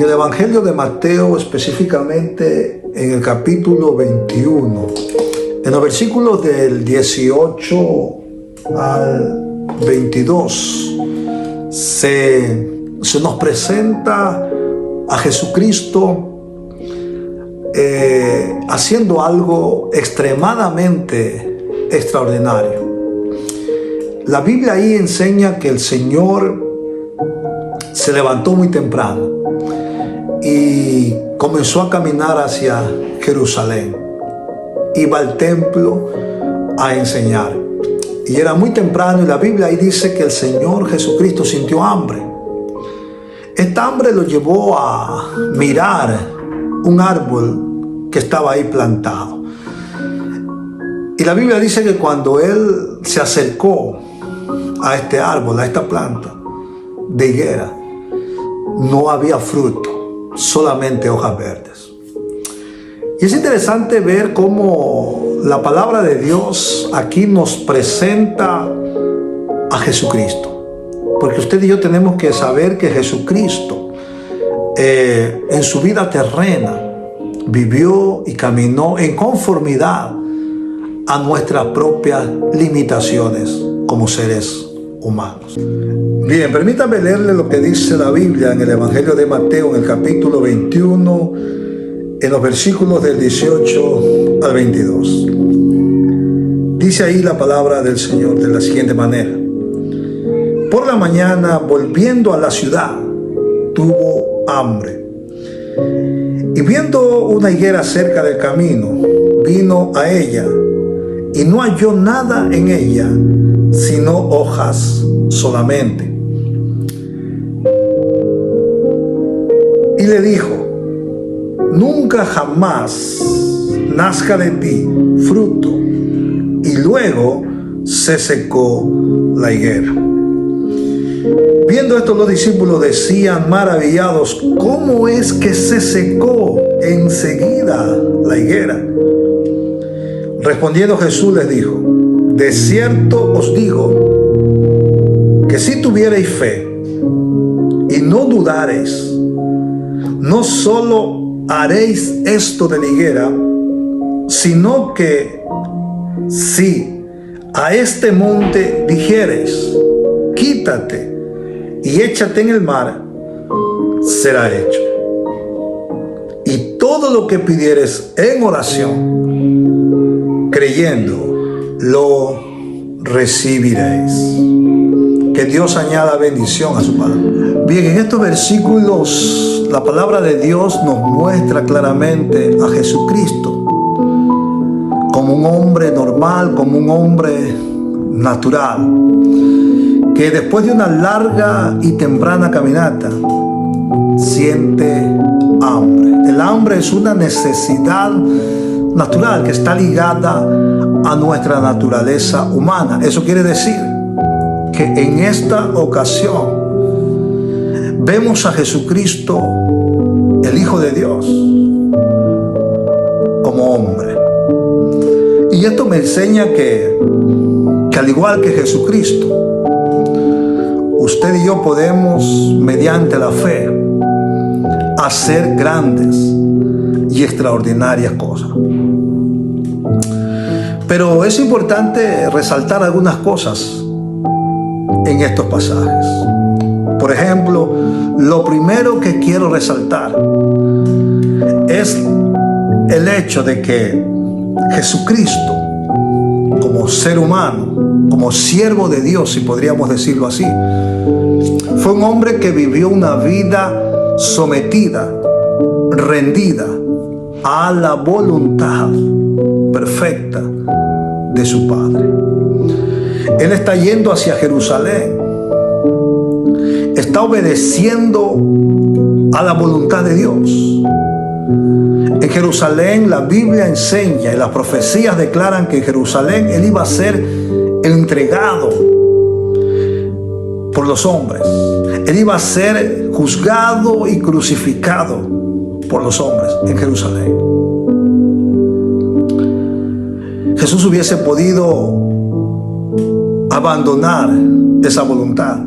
el Evangelio de Mateo, específicamente en el capítulo 21, en los versículos del 18 al 22, se nos presenta a Jesucristo haciendo algo extremadamente extraordinario. La Biblia ahí enseña que el Señor se levantó muy temprano y comenzó a caminar hacia Jerusalén. Iba al templo a enseñar. Y era muy temprano, y la Biblia ahí dice que el Señor Jesucristo sintió hambre. Esta hambre lo llevó a mirar un árbol que estaba ahí plantado. Y la Biblia dice que cuando él se acercó a este árbol, a esta planta de higuera, no había fruto, solamente hojas verdes. Y es interesante ver cómo la palabra de Dios aquí nos presenta a Jesucristo. Porque usted y yo tenemos que saber que Jesucristo en su vida terrena vivió y caminó en conformidad a nuestras propias limitaciones como seres humanos. Bien, permítame leerle lo que dice la Biblia en el Evangelio de Mateo, en el capítulo 21, en los versículos del 18 al 22. Dice ahí la palabra del Señor de la siguiente manera: por la mañana, volviendo a la ciudad, tuvo hambre. Y viendo una higuera cerca del camino, vino a ella, y no halló nada en ella, sino hojas solamente. Y le dijo: nunca jamás nazca de ti fruto. Y luego se secó la higuera. Viendo esto, los discípulos decían maravillados: ¿cómo es que se secó enseguida la higuera? Respondiendo Jesús les dijo: de cierto os digo que si tuviereis fe y no dudareis, no solo haréis esto de la higuera, sino que si a este monte dijereis: quítate y échate en el mar, será hecho. Y todo lo que pidieres en oración, creyendo, lo recibiréis. Que Dios añada bendición a su palabra. Bien, en estos versículos la palabra de Dios nos muestra claramente a Jesucristo como un hombre normal, como un hombre natural, que después de una larga y temprana caminata siente hambre. El hambre es una necesidad natural que está ligada a nuestra naturaleza humana. Eso quiere decir que en esta ocasión vemos a Jesucristo, el Hijo de Dios, como hombre. Y esto me enseña que al igual que Jesucristo, usted y yo podemos, mediante la fe, hacer grandes y extraordinarias cosas. Pero es importante resaltar algunas cosas en estos pasajes. Por ejemplo, lo primero que quiero resaltar es el hecho de que Jesucristo, como ser humano, como siervo de Dios, si podríamos decirlo así, fue un hombre que vivió una vida sometida, rendida a la voluntad perfecta de su Padre. Él está yendo hacia Jerusalén, está obedeciendo a la voluntad de Dios. En Jerusalén la Biblia enseña y las profecías declaran que en Jerusalén Él iba a ser entregado por los hombres. Él iba a ser juzgado y crucificado por los hombres en Jerusalén. Jesús hubiese podido abandonar esa voluntad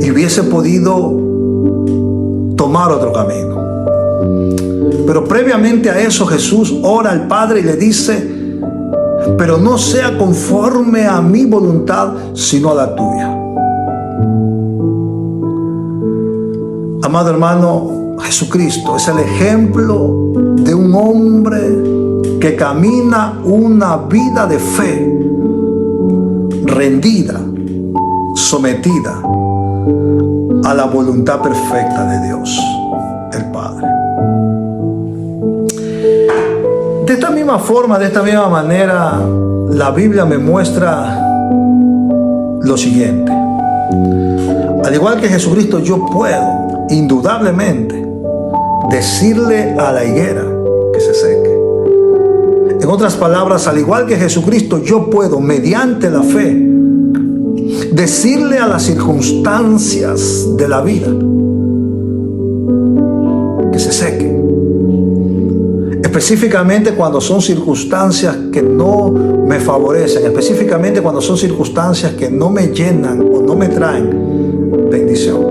y hubiese podido tomar otro camino. Pero previamente a eso Jesús ora al Padre y le dice: pero no sea conforme a mi voluntad, sino a la tuya. Amado hermano, Jesucristo es el ejemplo de un hombre que camina una vida de fe, rendida, sometida a la voluntad perfecta de Dios, el Padre. De esta misma forma, de esta misma manera, la Biblia me muestra lo siguiente. Al igual que Jesucristo, yo puedo, indudablemente, decirle a la higuera que se seque. En otras palabras, al igual que Jesucristo, yo puedo, mediante la fe, decirle a las circunstancias de la vida que se sequen. Específicamente cuando son circunstancias que no me favorecen, específicamente cuando son circunstancias que no me llenan o no me traen bendición.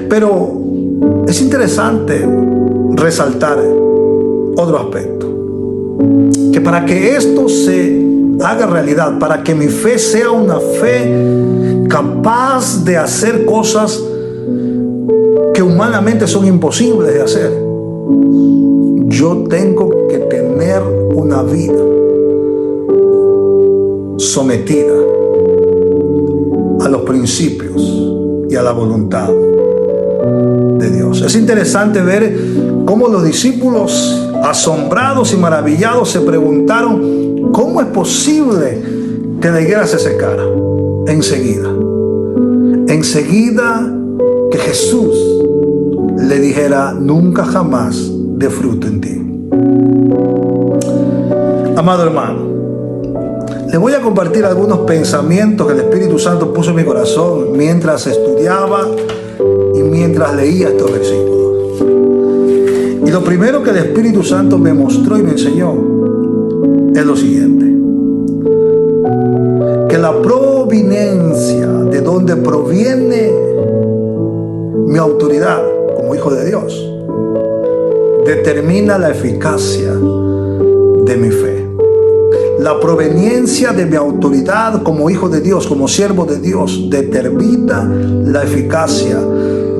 Pero es interesante resaltar otro aspecto, que para que esto se haga realidad, para que mi fe sea una fe capaz de hacer cosas que humanamente son imposibles de hacer, yo tengo que tener una vida sometida a los principios y a la voluntad de Dios. Es interesante ver cómo los discípulos, asombrados y maravillados, se preguntaron: ¿cómo es posible que la higuera se secara? Enseguida que Jesús le dijera: nunca jamás dé fruto en ti. Amado hermano, le voy a compartir algunos pensamientos que el Espíritu Santo puso en mi corazón mientras estudiaba y mientras leía estos versículos. Y lo primero que el Espíritu Santo me mostró y me enseñó es lo siguiente: que la providencia de donde proviene mi autoridad como hijo de Dios determina la eficacia de mi fe. La proveniencia de mi autoridad como hijo de Dios, como siervo de Dios, determina la eficacia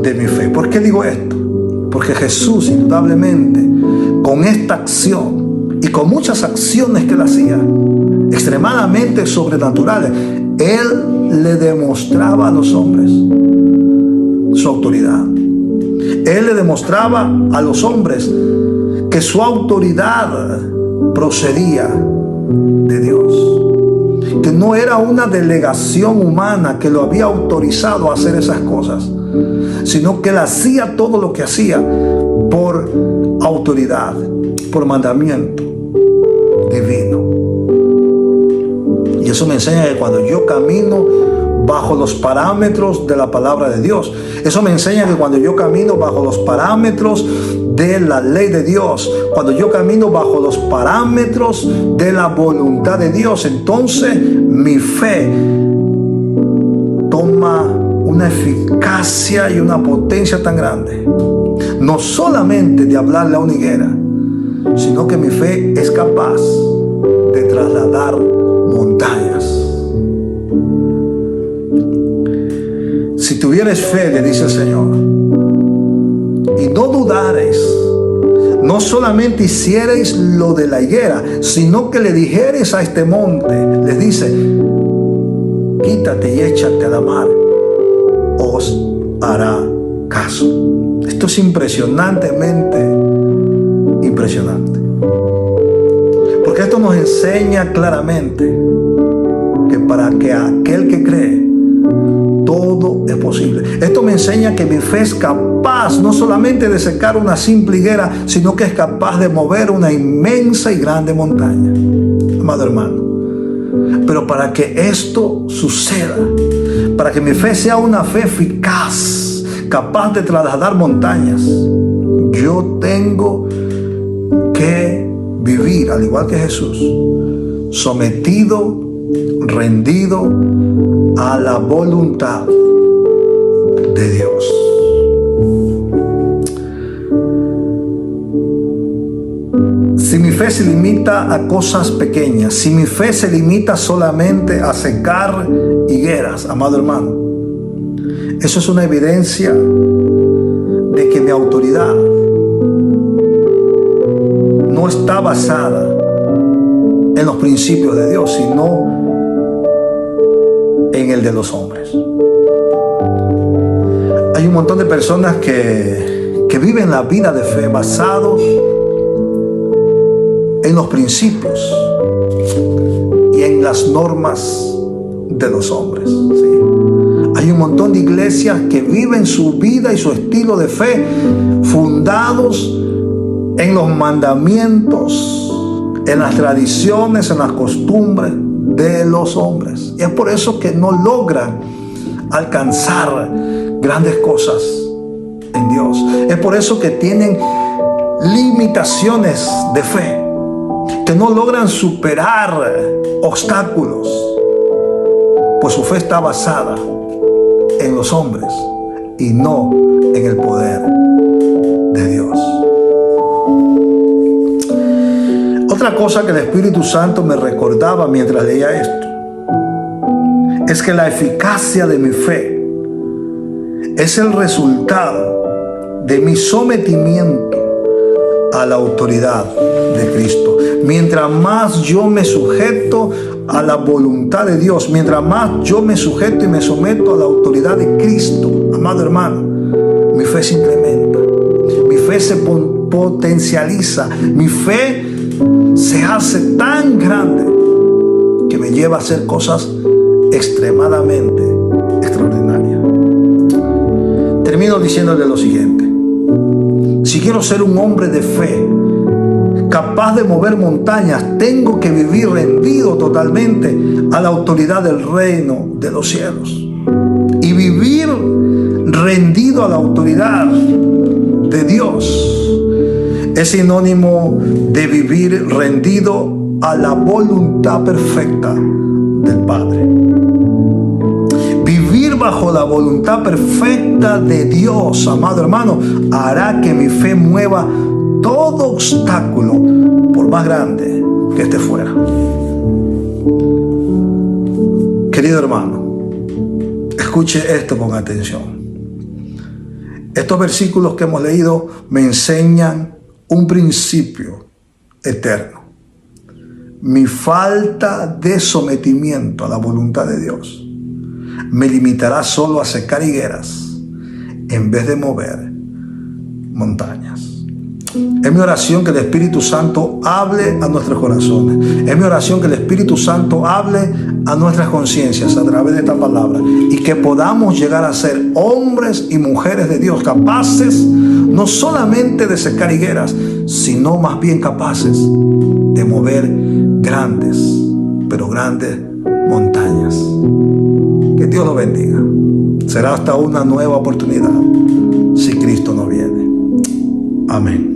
de mi fe. ¿Por qué digo esto? Porque Jesús, indudablemente, con esta acción y con muchas acciones que él hacía, extremadamente sobrenaturales, él le demostraba a los hombres su autoridad. Él le demostraba a los hombres que su autoridad procedía de Dios, que no era una delegación humana que lo había autorizado a hacer esas cosas, sino que él hacía todo lo que hacía por autoridad, por mandamiento divino. Y eso me enseña que cuando yo camino bajo los parámetros de la palabra de Dios, eso me enseña que cuando yo camino bajo los parámetros de la ley de Dios, cuando yo camino bajo los parámetros de la voluntad de Dios, entonces mi fe toma una eficacia y una potencia tan grande, no solamente de hablarle a una higuera, sino que mi fe es capaz de trasladar montañas. Si tuvieres fe, le dice el Señor, y no dudares, no solamente hiciereis lo de la higuera, sino que le dijereis a este monte, les dice: quítate y échate a la mar, os hará caso. Esto es impresionantemente impresionante, porque esto nos enseña claramente que para que aquel que cree, todo es posible. Esto me enseña que mi fe es capaz no solamente de secar una simple higuera, sino que es capaz de mover una inmensa y grande montaña. Amado hermano, pero para que esto suceda, para que mi fe sea una fe eficaz, capaz de trasladar montañas, yo tengo que vivir, al igual que Jesús, sometido, rendido a la voluntad de Dios. fe se limita a cosas pequeñas, si mi fe se limita solamente a secar higueras, amado hermano, eso es una evidencia de que mi autoridad no está basada en los principios de Dios, sino en el de los hombres. Hay un montón de personas que viven la vida de fe basados en los principios y en las normas de los hombres. ¿Sí? Hay un montón de iglesias que viven su vida y su estilo de fe fundados en los mandamientos, en las tradiciones, en las costumbres de los hombres. Y es por eso que no logran alcanzar grandes cosas en Dios. Es por eso que tienen limitaciones de fe, que no logran superar obstáculos, pues su fe está basada en los hombres y no en el poder de Dios. Otra cosa que el Espíritu Santo me recordaba mientras leía esto es que la eficacia de mi fe es el resultado de mi sometimiento a la autoridad de Cristo. Mientras más yo me sujeto a la voluntad de Dios, mientras más yo me sujeto y me someto a la autoridad de Cristo, amado hermano, mi fe se incrementa, mi fe se potencializa, mi fe se hace tan grande que me lleva a hacer cosas extremadamente extraordinarias. Termino diciéndole lo siguiente: si quiero ser un hombre de fe, capaz de mover montañas, tengo que vivir rendido totalmente a la autoridad del reino de los cielos. Y vivir rendido a la autoridad de Dios es sinónimo de vivir rendido a la voluntad perfecta del Padre. Vivir bajo la voluntad perfecta de Dios, amado hermano, hará que mi fe mueva todo obstáculo, por más grande que esté fuera. Querido hermano, escuche esto con atención. Estos versículos que hemos leído me enseñan un principio eterno. Mi falta de sometimiento a la voluntad de Dios me limitará solo a secar higueras en vez de mover montañas. Es mi oración que el Espíritu Santo hable a nuestros corazones. Es mi oración que el Espíritu Santo hable a nuestras conciencias a través de esta palabra, y que podamos llegar a ser hombres y mujeres de Dios, capaces no solamente de secar higueras, sino más bien capaces de mover grandes, pero grandes montañas. Que Dios lo bendiga. Será hasta una nueva oportunidad si Cristo no viene. Amén.